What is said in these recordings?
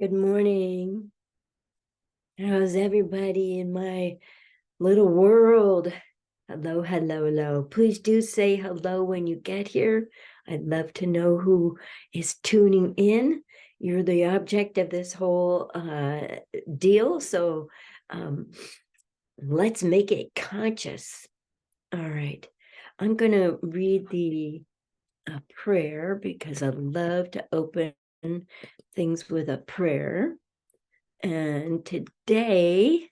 Good morning. How's everybody in my little world? Hello, hello, hello. Please do say hello when you get here. I'd love to know who is tuning in. You're the object of this whole deal, so let's make it conscious. All right. I'm going to read the prayer because I love to open things with a prayer. And today,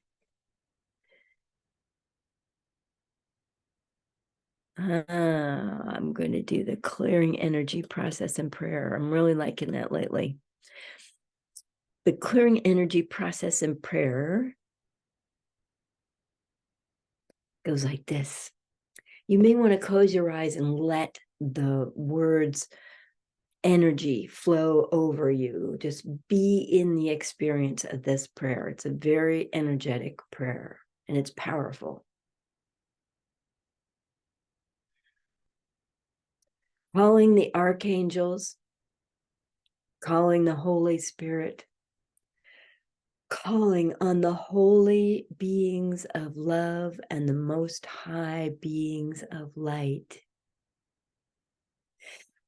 I'm going to do the clearing energy process and prayer. I'm really liking that lately. The clearing energy process and prayer goes like this. You may want to close your eyes and let the words energy flow over you. Just be in the experience of this prayer. It's a very energetic prayer and it's powerful. Calling the archangels, calling the Holy Spirit, calling on the holy beings of love and the most high beings of light.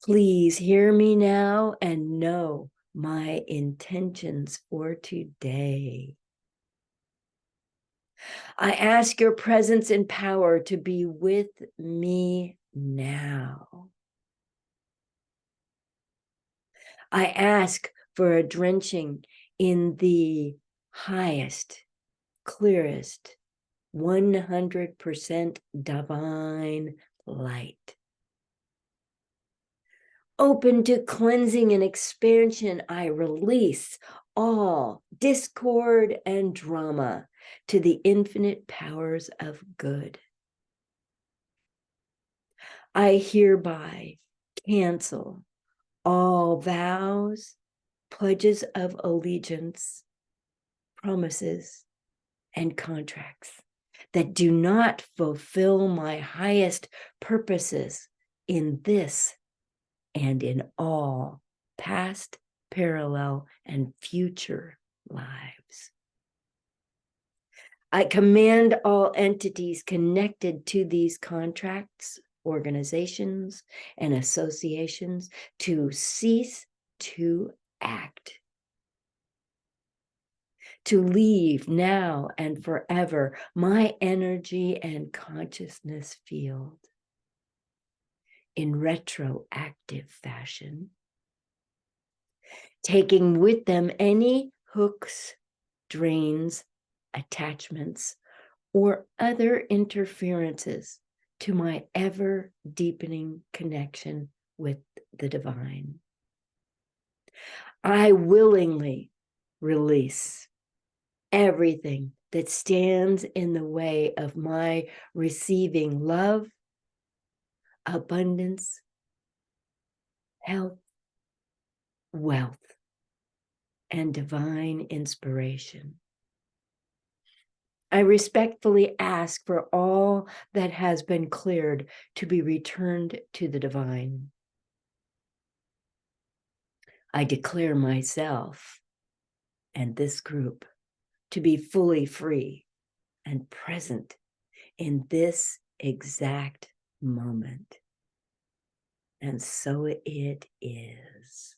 Please hear me now and know my intentions for today. I ask your presence and power to be with me now. I ask for a drenching in the highest, clearest, 100% divine light. Open to cleansing and expansion, I release all discord and drama to the infinite powers of good. I hereby cancel all vows, pledges of allegiance, promises, and contracts that do not fulfill my highest purposes in this and in all past, parallel, and future lives. I command all entities connected to these contracts, organizations, and associations to cease to act, to leave now and forever my energy and consciousness field in retroactive fashion, taking with them any hooks, drains, attachments, or other interferences to my ever deepening connection with the divine. I willingly release everything that stands in the way of my receiving love, abundance, health, wealth, and divine inspiration. I respectfully ask for all that has been cleared to be returned to the divine. I declare myself and this group to be fully free and present in this exact moment. And so it is.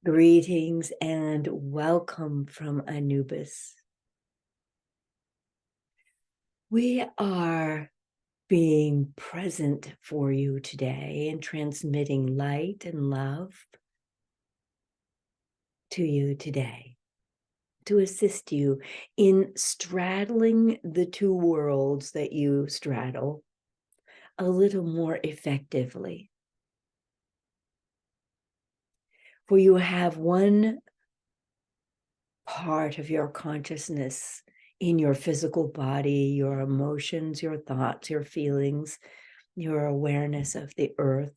Greetings and welcome from Anubis. We are being present for you today and transmitting light and love to you today to assist you in straddling the two worlds that you straddle a little more effectively. For you have one part of your consciousness in your physical body, your emotions, your thoughts, your feelings, your awareness of the earth,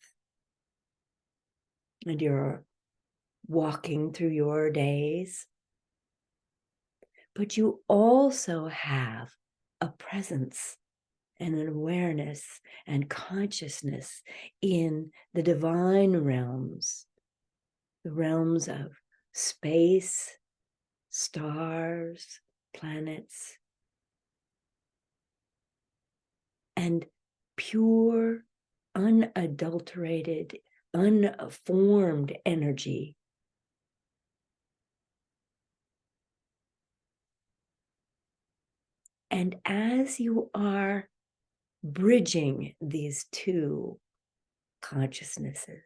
and your walking through your days. But you also have a presence and an awareness and consciousness in the divine realms, the realms of space, stars, planets, and pure, unadulterated, unformed energy. And as you are bridging these two consciousnesses,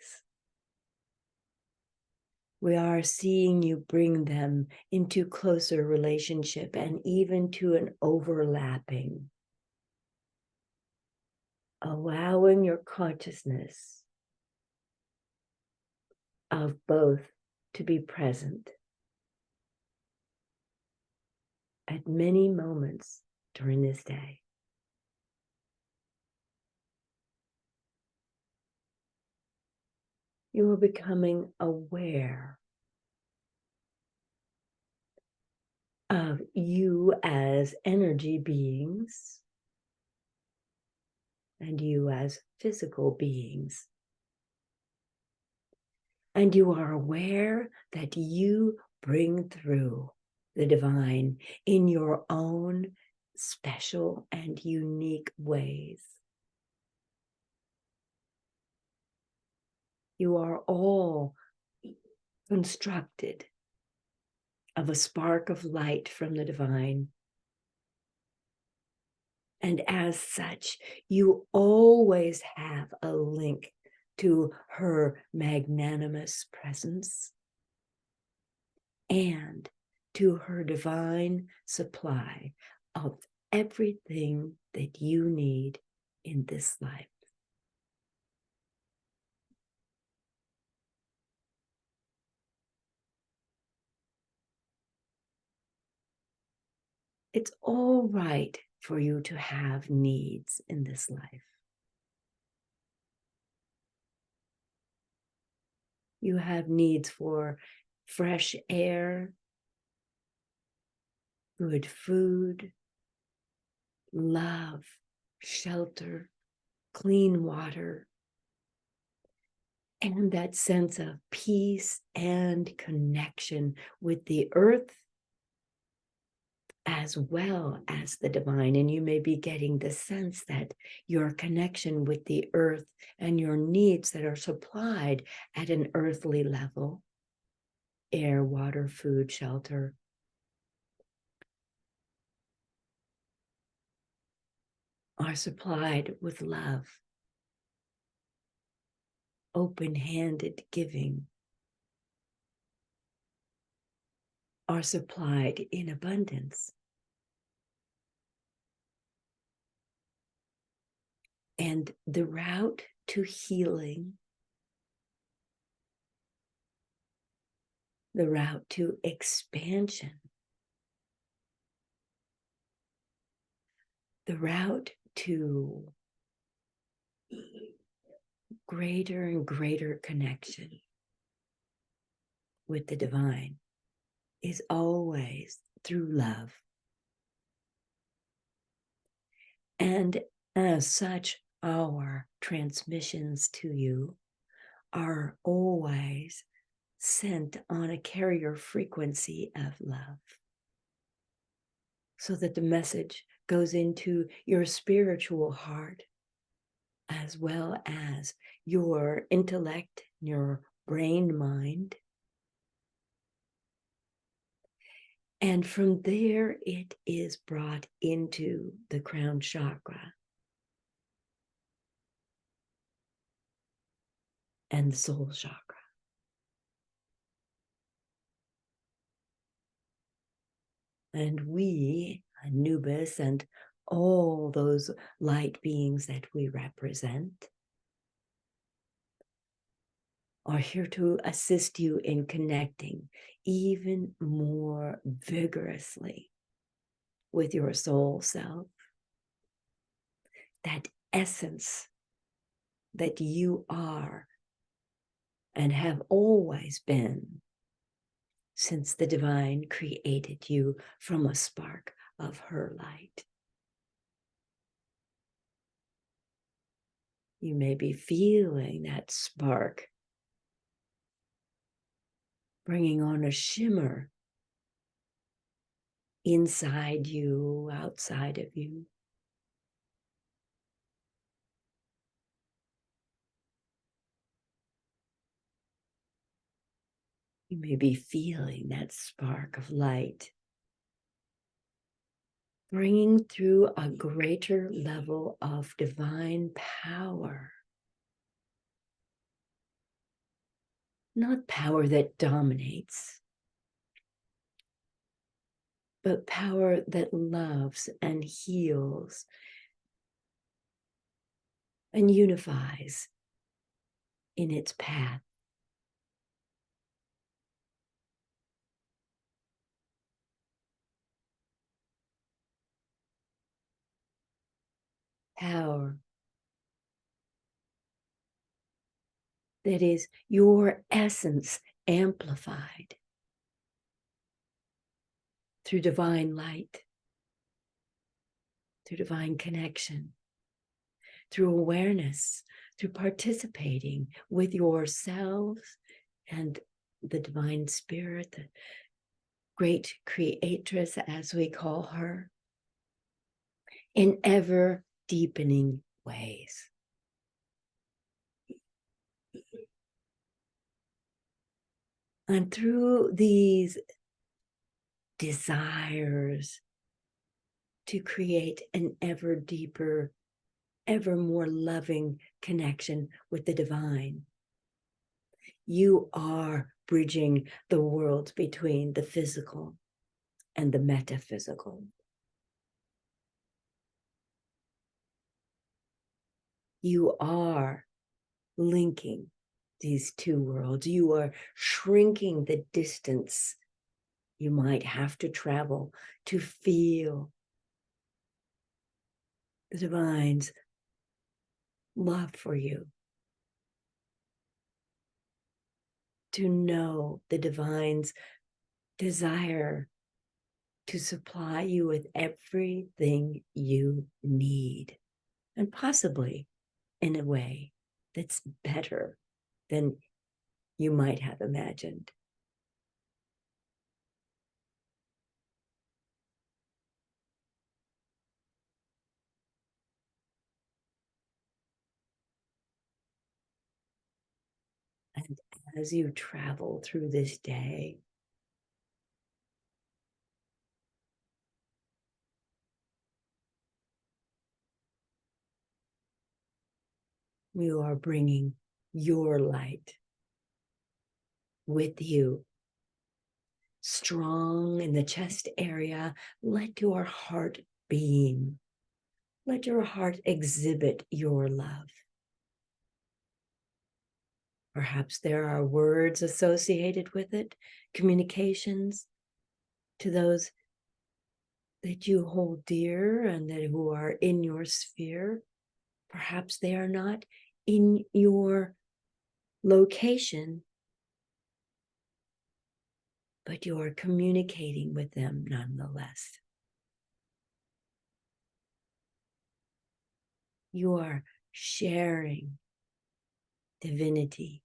we are seeing you bring them into closer relationship and even to an overlapping, allowing your consciousness of both to be present at many moments during this day. You are becoming aware of you as energy beings and you as physical beings. And you are aware that you bring through the divine in your own special and unique ways. You are all constructed of a spark of light from the divine. And as such, you always have a link to her magnanimous presence and to her divine supply of everything that you need in this life. It's all right for you to have needs in this life. You have needs for fresh air, good food, love, shelter, clean water, and that sense of peace and connection with the earth as well as the divine. And you may be getting the sense that your connection with the earth and your needs that are supplied at an earthly level, air, water, food, shelter, are supplied with love, open-handed giving, are supplied in abundance. And the route to healing, the route to expansion, the route to greater and greater connection with the divine is always through love. And as such, our transmissions to you are always sent on a carrier frequency of love, so that the message goes into your spiritual heart as well as your intellect, your brain mind. And from there, it is brought into the crown chakra and the soul chakra. And we, Anubis, and all those light beings that we represent, are here to assist you in connecting even more vigorously with your soul self, that essence that you are and have always been since the divine created you from a spark of her light. You may be feeling that spark bringing on a shimmer inside you, outside of you. You may be feeling that spark of light bringing through a greater level of divine power. Not power that dominates, but power that loves and heals and unifies in its path. Power that is your essence amplified through divine light, through divine connection, through awareness, through participating with yourselves and the divine spirit, the great creatress, as we call her, in ever deepening ways. And through these desires to create an ever deeper, ever more loving connection with the divine, you are bridging the worlds between the physical and the metaphysical. You are linking these two worlds. You are shrinking the distance you might have to travel to feel the divine's love for you, to know the divine's desire to supply you with everything you need, and possibly in a way that's better than you might have imagined. And as you travel through this day, you are bringing your light with you, strong in the chest area. Let your heart beam. Let your heart exhibit your love. Perhaps there are words associated with it, communications to those that you hold dear and that who are in your sphere. Perhaps they are not in your location, but you are communicating with them nonetheless. You are sharing divinity.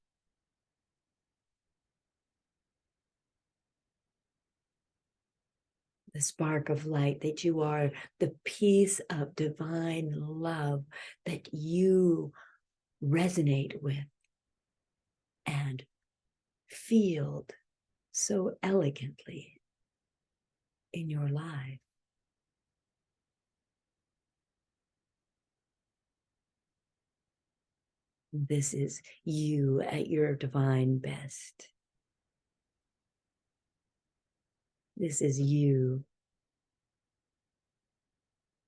The spark of light, that you are the piece of divine love that you resonate with and feel so elegantly in your life. This is you at your divine best. This is you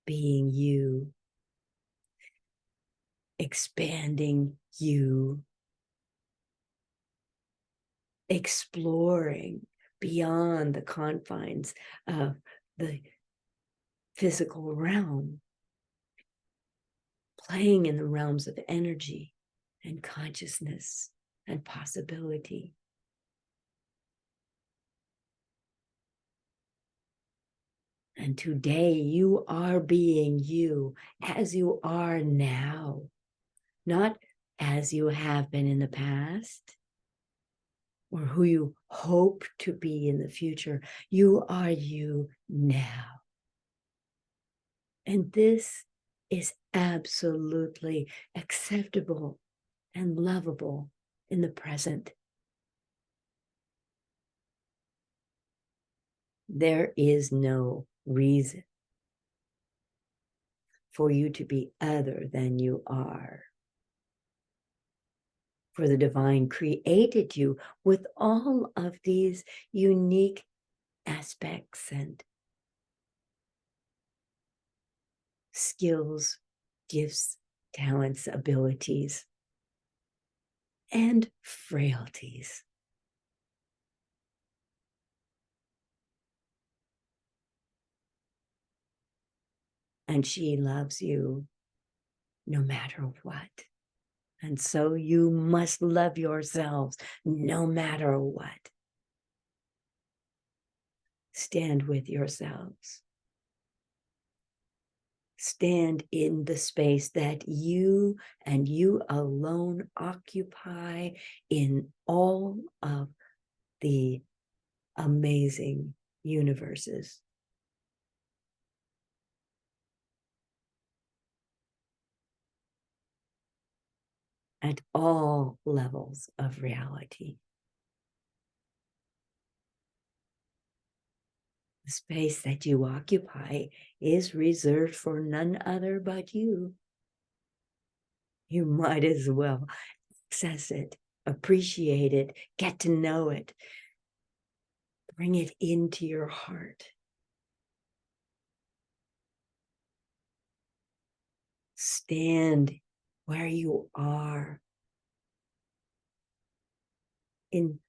being you, expanding you, exploring beyond the confines of the physical realm, playing in the realms of energy and consciousness and possibility. And today you are being you as you are now, not as you have been in the past or who you hope to be in the future. You are you now. And this is absolutely acceptable and lovable in the present. There is no reason for you to be other than you are. For the divine created you with all of these unique aspects and skills, gifts, talents, abilities, and frailties. And she loves you no matter what. And so you must love yourselves no matter what. Stand with yourselves. Stand in the space that you and you alone occupy in all of the amazing universes. At all levels of reality. The space that you occupy is reserved for none other but you. You might as well access it, appreciate it, get to know it, bring it into your heart. Stand where you are in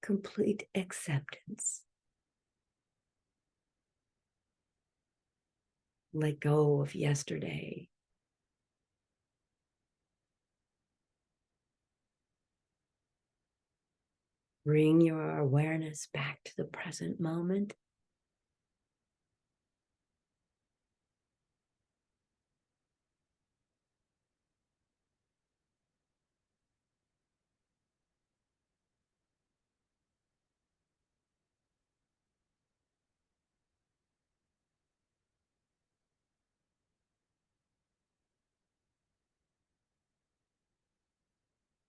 complete acceptance. Let go of yesterday. Bring your awareness back to the present moment.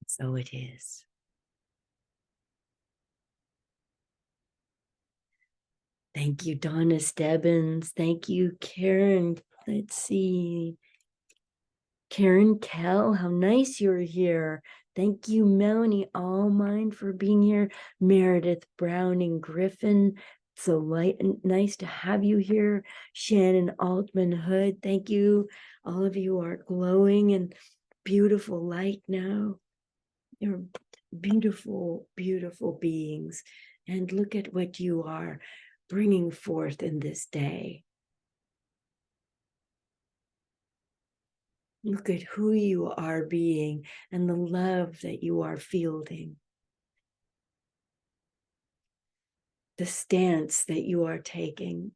So it is. Thank you, Donna Stebbins. Thank you, Karen. Let's see. Karen Kell, how nice you're here. Thank you, Melanie Allmind, for being here. Meredith Browning Griffin, so nice to have you here. Shannon Altman Hood, thank you. All of you are glowing and beautiful light now. You're beautiful, beautiful beings. And look at what you are bringing forth in this day. Look at who you are being and the love that you are fielding. The stance that you are taking.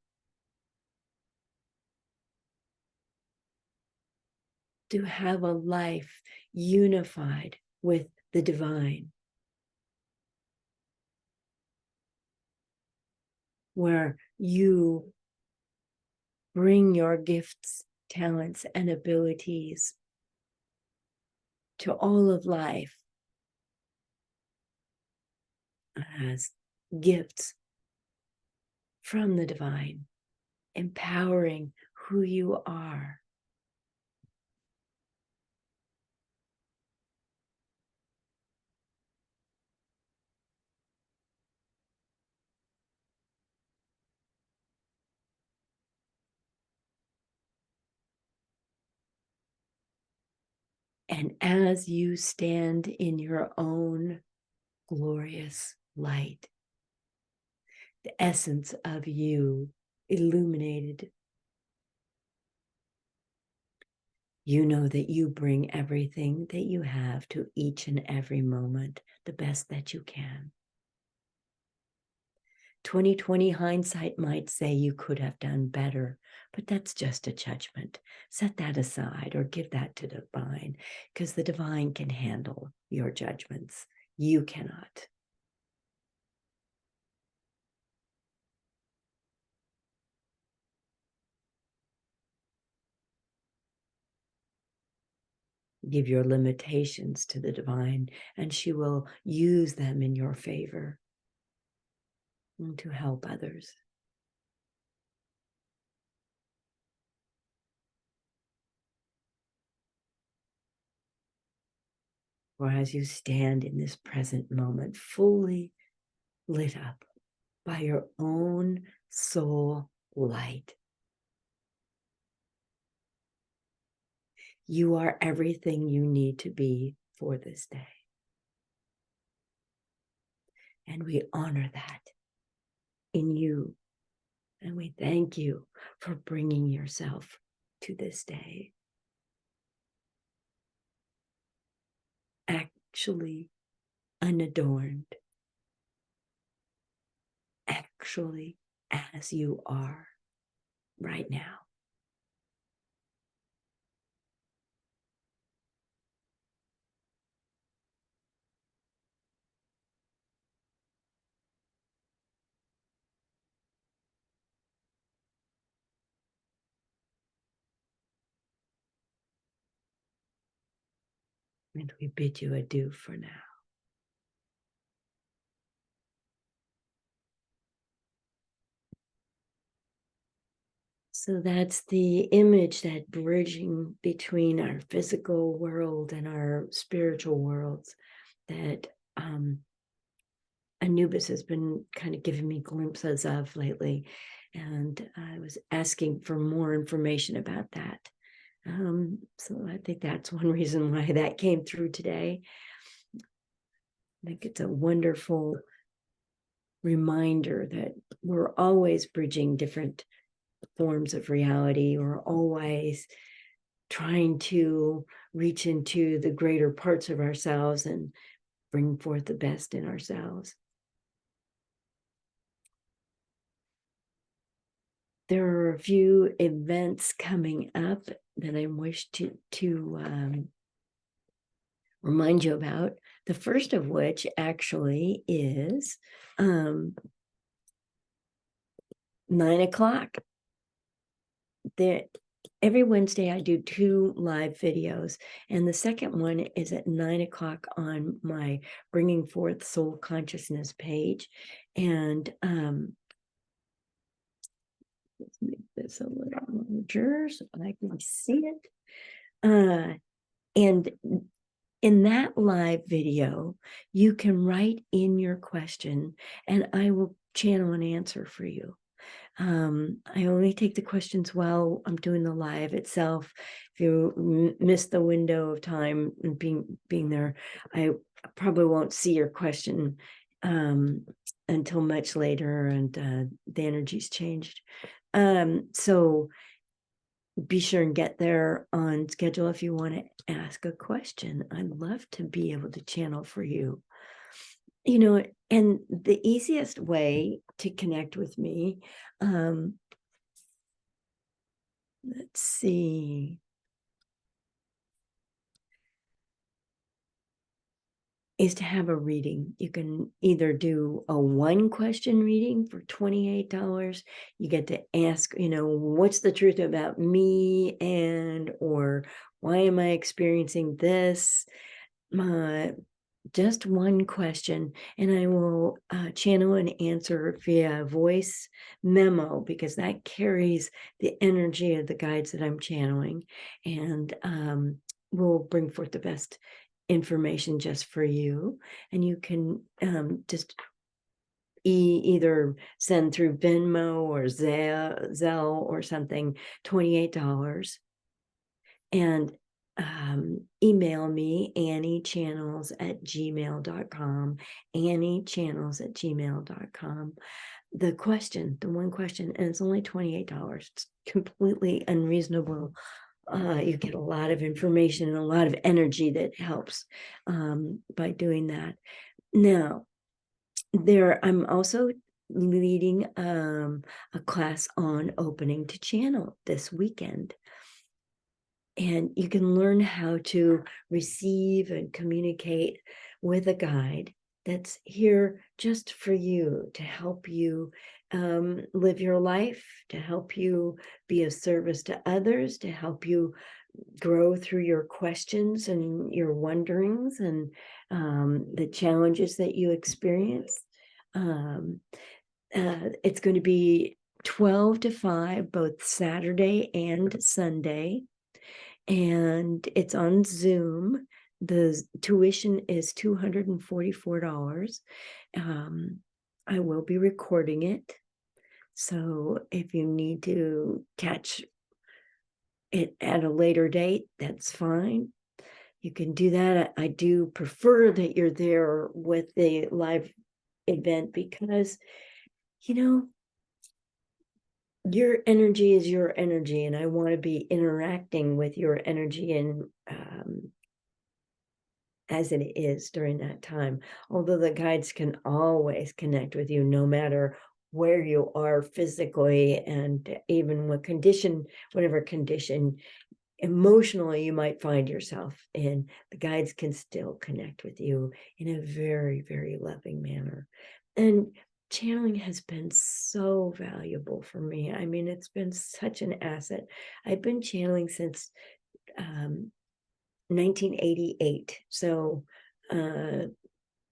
To have a life unified with the divine. Where you bring your gifts, talents, and abilities to all of life as gifts from the divine, empowering who you are. And as you stand in your own glorious light, the essence of you illuminated, you know that you bring everything that you have to each and every moment, the best that you can. 2020 hindsight might say you could have done better, but that's just a judgment. Set that aside or give that to the divine, because the divine can handle your judgments. You cannot. Give your limitations to the divine, and she will use them in your favor to help others. Or as you stand in this present moment, fully lit up by your own soul light, you are everything you need to be for this day. And we honor that in you. And we thank you for bringing yourself to this day. Actually unadorned. Actually as you are right now. And we bid you adieu for now. So that's the image, that bridging between our physical world and our spiritual worlds, that Anubis has been kind of giving me glimpses of lately. And I was asking for more information about that. So I think that's one reason why that came through today. I think it's a wonderful reminder that we're always bridging different forms of reality. We're always trying to reach into the greater parts of ourselves and bring forth the best in ourselves. There are a few events coming up that I wish to remind you about. The first of which actually is 9 o'clock. Every Wednesday I do 2 live videos, and the second one is at 9 o'clock on my Bringing Forth Soul Consciousness page. And let's make this a little larger so I can see it. And in that live video, you can write in your question and I will channel an answer for you. I only take the questions while I'm doing the live itself. If you miss the window of time and being there, I probably won't see your question until much later, and the energy's changed. So be sure and get there on schedule if you want to ask a question. I'd love to be able to channel for you. You know, and the easiest way to connect with me, let's see, is to have a reading. You can either do a 1-question reading for $28. You get to ask, what's the truth about me, or why am I experiencing this? Just 1 question, and I will channel an answer via voice memo, because that carries the energy of the guides that I'm channeling, and will bring forth the best information just for you. And you can just either send through Venmo or Zelle or something, $28, and email me, anniechannels@gmail.com, anniechannels@gmail.com. The 1 question, and it's only $28. It's completely unreasonable. You get a lot of information and a lot of energy that helps by doing that. Now, I'm also leading a class on opening to channel this weekend. And you can learn how to receive and communicate with a guide that's here just for you, to help you live your life, to help you be of service to others, to help you grow through your questions and your wonderings and the challenges that you experience. It's going to be 12 to 5, both Saturday and Sunday. And it's on Zoom. The tuition is $244. I will be recording it. So if you need to catch it at a later date, that's fine. You can do that. I do prefer that you're there with the live event because, you know, your energy is your energy, and I want to be interacting with your energy and as it is during that time. Although the guides can always connect with you no matter where you are physically, and even whatever condition emotionally you might find yourself in, the guides can still connect with you in a very, very loving manner. And channeling has been so valuable for me. I mean, it's been such an asset. I've been channeling since 1988, so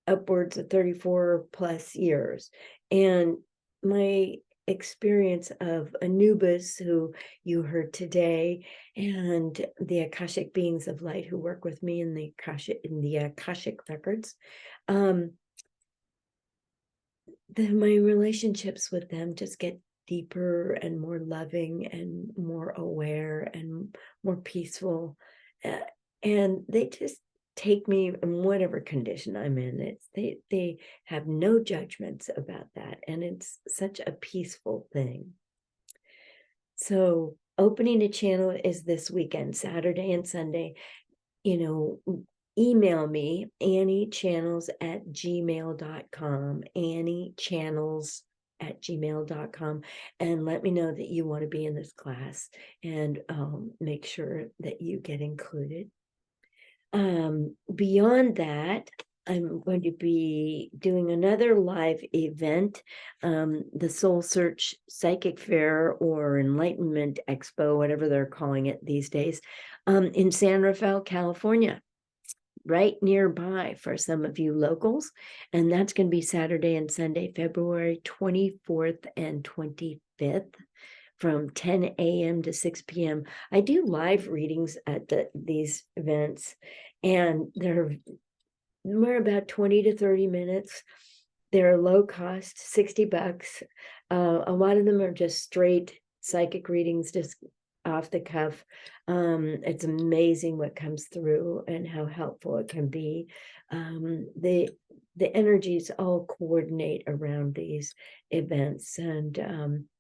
upwards of 34 plus years. And my experience of Anubis, who you heard today, and the Akashic beings of light who work with me in the Akashic Records, my relationships with them just get deeper and more loving and more aware and more peaceful. And they just take me in whatever condition I'm in. They have no judgments about that, and it's such a peaceful thing. So opening a channel is this weekend, Saturday and Sunday. Email me, anniechannels@gmail.com, anniechannels@gmail.com, and let me know that you want to be in this class, and make sure that you get included. Beyond that, I'm going to be doing another live event, the Soul Search Psychic Fair or Enlightenment Expo, whatever they're calling it these days, in San Rafael, California, right nearby for some of you locals. And that's going to be Saturday and Sunday, February 24th and 25th. From 10 a.m. to 6 p.m. I do live readings at these events, and they're about 20 to 30 minutes. They're low cost, $60. A lot of them are just straight psychic readings, just off the cuff. It's amazing what comes through and how helpful it can be. The energies all coordinate around these events, and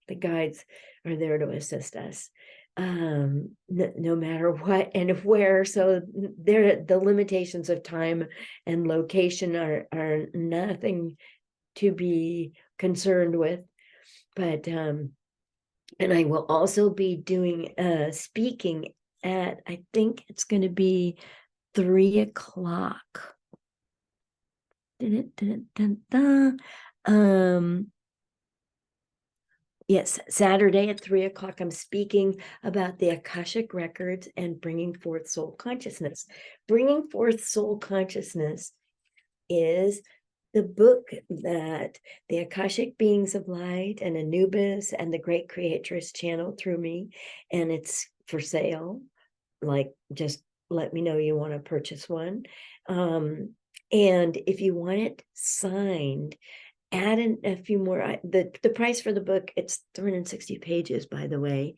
the guides are there to assist us, no matter what and where. So the limitations of time and location are nothing to be concerned with. But and I will also be doing speaking at, I think it's going to be 3:00. Yes, Saturday at 3:00, I'm speaking about the Akashic Records and bringing forth soul consciousness. Bringing forth soul consciousness is the book that the Akashic beings of light and Anubis and the great creatress channeled through me, and it's for sale. Like, just let me know you want to purchase one. And if you want it signed, add in a few more. The price for the book, it's 360 pages, by the way.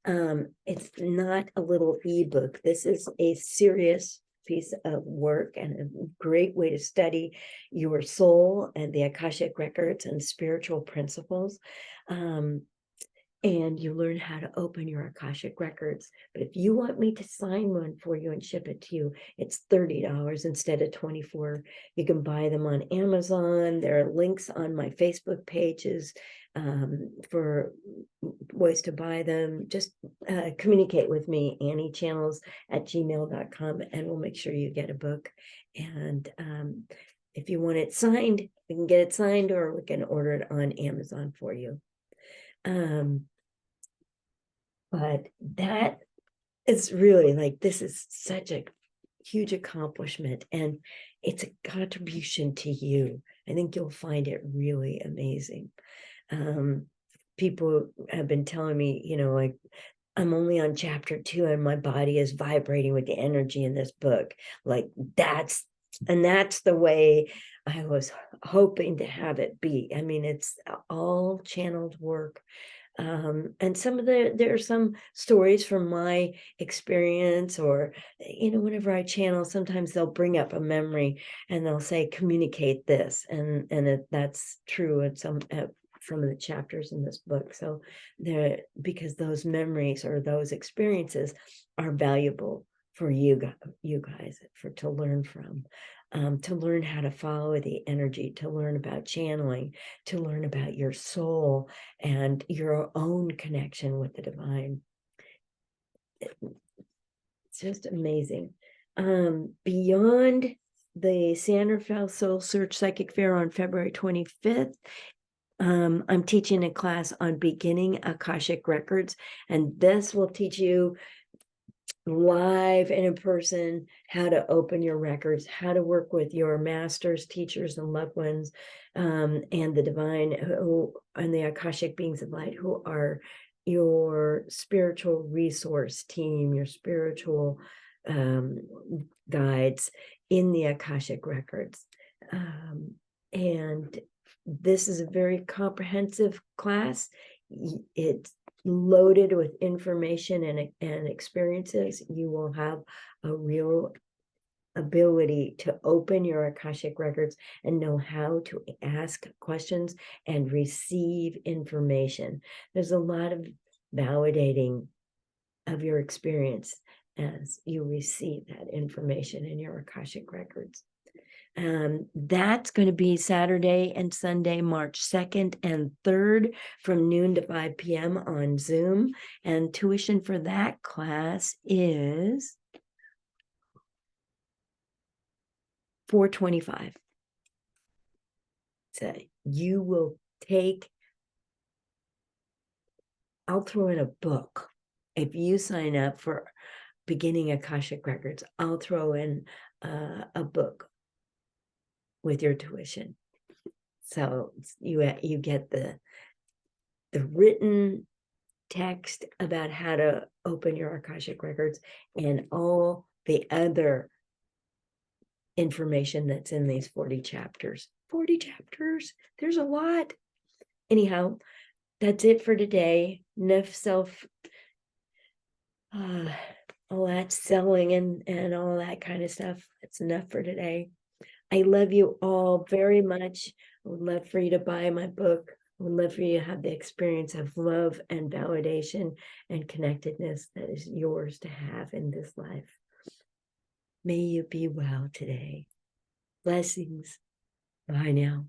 It's not a little ebook. This is a serious piece of work and a great way to study your soul and the Akashic Records and spiritual principles. and you learn how to open your Akashic records. But if you want me to sign one for you and ship it to you, it's $30 instead of $24. You can buy them on Amazon. There are links on my Facebook pages for ways to buy them. Just communicate with me, anniechannels@gmail.com, and we'll make sure you get a book. And if you want it signed, we can get it signed, or we can order it on Amazon for you. But that is really like, this is such a huge accomplishment, and it's a contribution to you. I think you'll find it really amazing. People have been telling me, you know, like, I'm only on chapter 2 and my body is vibrating with the energy in this book. Like, that's the way I was hoping to have it be. I mean, it's all channeled work. And there are some stories from my experience, or, you know, whenever I channel, sometimes they'll bring up a memory and they'll say, communicate this. And that's true in some from the chapters in this book. So because those memories or those experiences are valuable for you guys to learn from. To learn how to follow the energy, to learn about channeling, to learn about your soul and your own connection with the divine. It's just amazing. Beyond the Sanderfeld Soul Search Psychic Fair on February 25th, I'm teaching a class on beginning Akashic Records, and this will teach you live and in person how to open your records, how to work with your masters, teachers, and loved ones, and the divine and the Akashic beings of light, who are your spiritual resource team, your spiritual guides in the Akashic records. And this is a very comprehensive class. It's loaded with information and experiences. You will have a real ability to open your Akashic records and know how to ask questions and receive information. There's a lot of validating of your experience as you receive that information in your Akashic records. That's going to be Saturday and Sunday, March 2nd and 3rd from noon to 5 p.m. on Zoom. And tuition for that class is $425. So you will I'll throw in a book. If you sign up for beginning Akashic Records, I'll throw in a book with your tuition. So you get the written text about how to open your Akashic records and all the other information that's in these 40 chapters. 40 chapters, there's a lot. Anyhow, that's it for today. Enough all that selling and all that kind of stuff. It's enough for today. I love you all very much. I would love for you to buy my book. I would love for you to have the experience of love and validation and connectedness that is yours to have in this life. May you be well today. Blessings. Bye now.